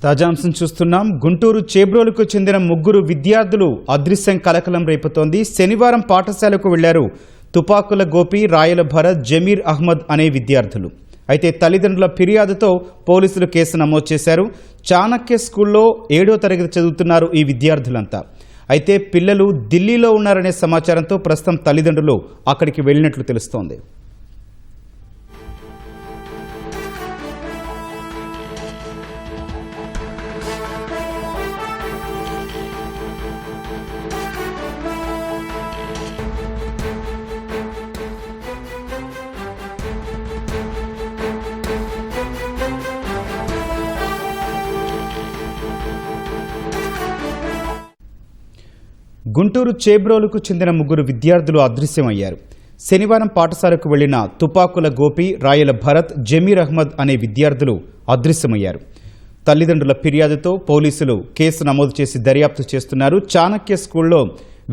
తాజాంశం చూస్తున్నాం. గుంటూరు చేబ్రోలుకు చెందిన ముగ్గురు విద్యార్థులు అదృశ్యం కలకలం రేపుతోంది. శనివారం పాఠశాలకు వెళ్లారు తుపాకుల గోపి, రాయల భరత్, జమీర్ అహ్మద్ అనే విద్యార్థులు. అయితే తల్లిదండ్రుల ఫిర్యాదుతో పోలీసులు కేసు నమోదు చేశారు. చాణక్య స్కూల్లో 7వ తరగతి చదువుతున్నారు ఈ విద్యార్థులంతా. అయితే పిల్లలు ఢిల్లీలో ఉన్నారనే సమాచారంతో ప్రస్తుతం తల్లిదండ్రులు అక్కడికి వెళ్లినట్లు తెలుస్తోంది. గుంటూరు చేబ్రోలుకు చెందిన ముగ్గురు విద్యార్థులు అదృశ్యమయ్యారు. శనివారం పాఠశాలకు వెళ్లిన తుపాకుల గోపి, రాయల భరత్, జమీర్ అహ్మద్ అనే విద్యార్థులు అదృశ్యమయ్యారు. తల్లిదండ్రుల ఫిర్యాదుతో పోలీసులు కేసు నమోదు చేసి దర్యాప్తు చేస్తున్నారు. చాణక్య స్కూల్లో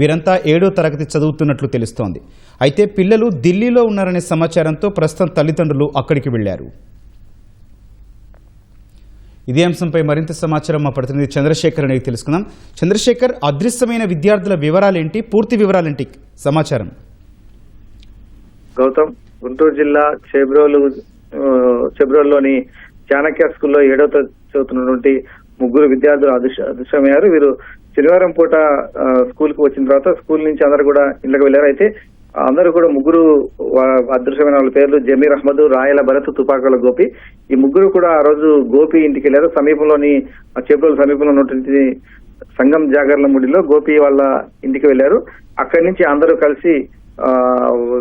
వీరంతా 7వ తరగతి చదువుతున్నట్లు తెలుస్తోంది. అయితే పిల్లలు ఢిల్లీలో ఉన్నారనే సమాచారంతో ప్రస్తుతం తల్లిదండ్రులు అక్కడికి వెళ్లారు. ఇదే అంశంపై మరింత సమాచారం మా ప్రతినిధి చంద్రశేఖర్ అనేది తెలుసుకుందాం. చంద్రశేఖర్, అదృశ్యమైన విద్యార్థుల వివరాలేంటి, పూర్తి వివరాలేంటి సమాచారం? గౌతమ్, గుంటూరు జిల్లా చేబ్రోలులోని చాణక్య స్కూల్లో 7వ తరగతి చదువుతున్నటువంటి ముగ్గురు విద్యార్థులు అదృశ్యమయ్యారు. వీరు శనివారం పూట స్కూల్ కు వచ్చిన తర్వాత స్కూల్ నుంచి అందరూ కూడా ఇళ్లకు వెళ్లారు. అయితే అందరూ కూడా ముగ్గురు అదృశ్యమైన వాళ్ళ పేర్లు జమీర్ అహ్మద్, రాయల భరత్, తుపాకుల గోపి. ఈ ముగ్గురు కూడా ఆ రోజు గోపి ఇంటికి వెళ్లారు. సమీపంలోని చేబ్రోలు సమీపంలో ఉన్నటువంటి సంగం జాగర్లముడిలో గోపి వాళ్ళ ఇంటికి వెళ్లారు. అక్కడి నుంచి అందరూ కలిసి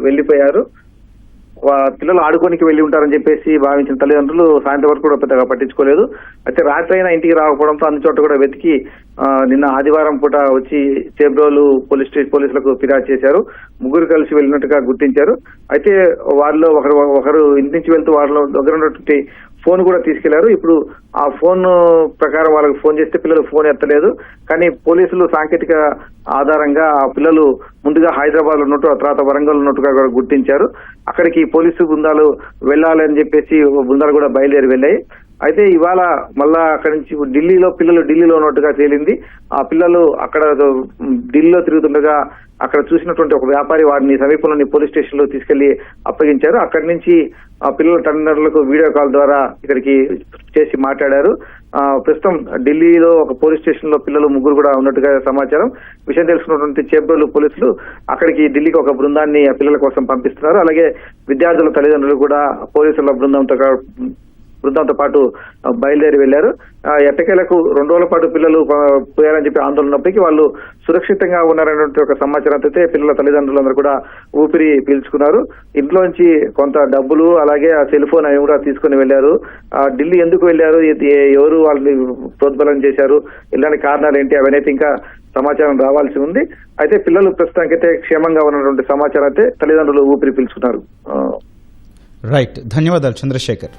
వెళ్లిపోయారు. పిల్లలు ఆడుకోనికి వెళ్లి ఉంటారని చెప్పేసి భావించిన తల్లిదండ్రులు సాయంత్రం వరకు కూడా పెద్దగా పట్టించుకోలేదు. అయితే రాత్రి అయినా ఇంటికి రాకపోవడంతో అన్ని చోట్ల కూడా వెతికి నిన్న ఆదివారం పూట వచ్చి చేబ్రోలు పోలీసులకు ఫిర్యాదు చేశారు. ముగ్గురు కలిసి వెళ్ళినట్టుగా గుర్తించారు. అయితే వారిలో ఒకరు ఇంటి నుంచి వెళ్తూ వాళ్ళ దగ్గర ఉన్నటువంటి ఫోన్ కూడా తీసుకెళ్లారు. ఇప్పుడు ఆ ఫోన్ ప్రకారం వాళ్ళకి ఫోన్ చేస్తే పిల్లలు ఫోన్ ఎత్తలేదు. కానీ పోలీసులు సాంకేతిక ఆధారంగా ఆ పిల్లలు ముందుగా హైదరాబాద్ లో ఉన్నట్టు, ఆ తర్వాత వరంగల్ ఉన్నట్టుగా కూడా గుర్తించారు. అక్కడికి పోలీసు బృందాలు వెళ్లాలని చెప్పేసి బృందాలు కూడా బయలుదేరి వెళ్ళాయి. అయితే ఇవాళ మళ్ళా అక్కడి నుంచి పిల్లలు ఢిల్లీలో ఉన్నట్టుగా తేలింది. ఆ పిల్లలు అక్కడ ఢిల్లీలో తిరుగుతుండగా అక్కడ చూసినటువంటి ఒక వ్యాపారి వారిని సమీపంలోని పోలీస్ స్టేషన్ లో తీసుకెళ్లి అప్పగించారు. అక్కడి నుంచి ఆ పిల్లల తల్లిదండ్రులకు వీడియో కాల్ ద్వారా ఇక్కడికి చేసి మాట్లాడారు. ప్రస్తుతం ఢిల్లీలో ఒక పోలీస్ స్టేషన్ లో పిల్లలు ముగ్గురు కూడా ఉన్నట్టుగా సమాచారం. విషయం తెలుసుకున్నటువంటి చేబ్రోలు పోలీసులు అక్కడికి ఢిల్లీకి ఒక బృందాన్ని ఆ పిల్లల కోసం పంపిస్తున్నారు. అలాగే విద్యార్థుల తల్లిదండ్రులు కూడా పోలీసుల బృందంతో పాటు బయలుదేరి వెళ్లారు. ఎట్టకేలకు 2 రోజుల పాటు పిల్లలు పోయారని చెప్పి ఆందోళన ఉన్నప్పటికీ వాళ్ళు సురక్షితంగా ఉన్నారనేటువంటి ఒక సమాచారం అయితే పిల్లల తల్లిదండ్రులందరూ కూడా ఊపిరి పీల్చుకున్నారు. ఇంట్లోంచి కొంత డబ్బులు అలాగే ఆ సెల్ ఫోన్ అవి కూడా తీసుకుని వెళ్లారు. ఢిల్లీ ఎందుకు వెళ్లారు, ఎవరు వాళ్ళని ప్రోద్బలం చేశారు, ఇలాంటి కారణాలు ఏంటి అవన్నీ ఇంకా సమాచారం రావాల్సి ఉంది. అయితే పిల్లలు ప్రస్తుతానికైతే క్షేమంగా ఉన్నటువంటి సమాచారం అయితే తల్లిదండ్రులు ఊపిరి పీల్చుకున్నారు. రైట్, ధన్యవాదాలు చంద్రశేఖర్.